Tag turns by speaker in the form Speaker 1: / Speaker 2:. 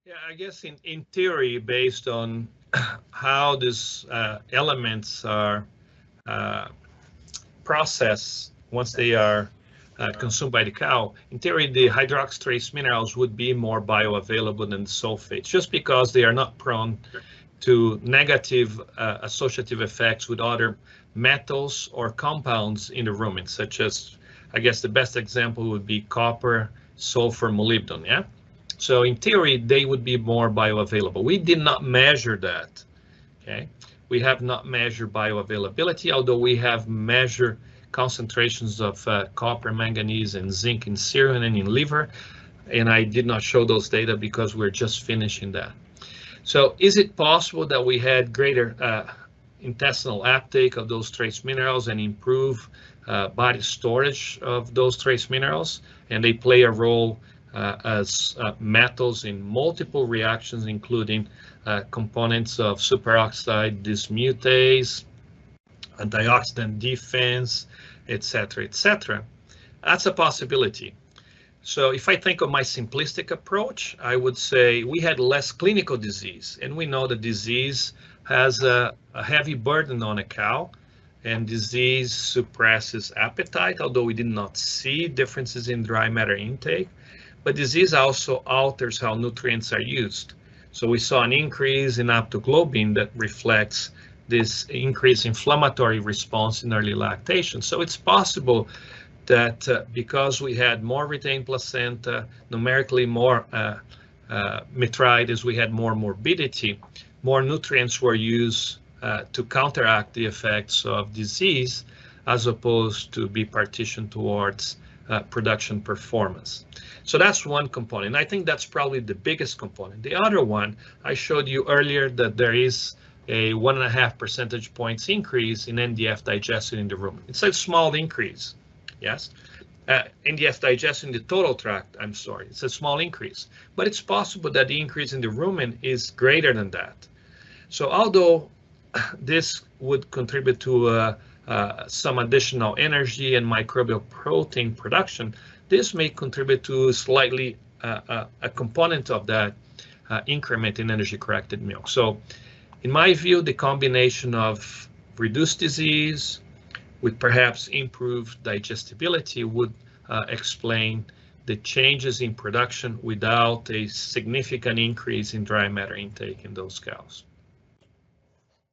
Speaker 1: Yeah, I guess in theory, based on how these elements are uh, processed once they are consumed by the cow, in theory, the hydroxy trace minerals would be more bioavailable than the sulfates, just because they are not prone to negative associative effects with other metals or compounds in the rumen, such as, I guess the best example would be copper, sulfur, molybdenum, yeah? So in theory, they would be more bioavailable. We did not measure that, okay? We have not measured bioavailability, although we have measured concentrations of copper, manganese, and zinc in serum and in liver, and I did not show those data because we're just finishing that. So is it possible that we had greater intestinal uptake of those trace minerals and improve body storage of those trace minerals? And they play a role as metals in multiple reactions, including components of superoxide dismutase, antioxidant defense, etc., etc. That's a possibility. So if I think of my simplistic approach, I would say we had less clinical disease, and we know that disease has a heavy burden on a cow, and disease suppresses appetite, although we did not see differences in dry matter intake, but disease also alters how nutrients are used. So we saw an increase in aptoglobin that reflects this increased inflammatory response in early lactation. So it's possible that because we had more retained placenta, numerically more metritis, we had more morbidity, more nutrients were used to counteract the effects of disease, as opposed to be partitioned towards production performance. So that's one component. I think that's probably the biggest component. The other one, I showed you earlier that there is a 1.5 percentage points increase in NDF digestion in the rumen. It's a small increase. Yes, NDF digestion in the total tract, I'm sorry, it's a small increase, but it's possible that the increase in the rumen is greater than that. So although this would contribute to some additional energy and microbial protein production, this may contribute to slightly a component of that increment in energy corrected milk. So in my view, the combination of reduced disease with perhaps improved digestibility would explain the changes in production without a significant increase in dry matter intake in those cows.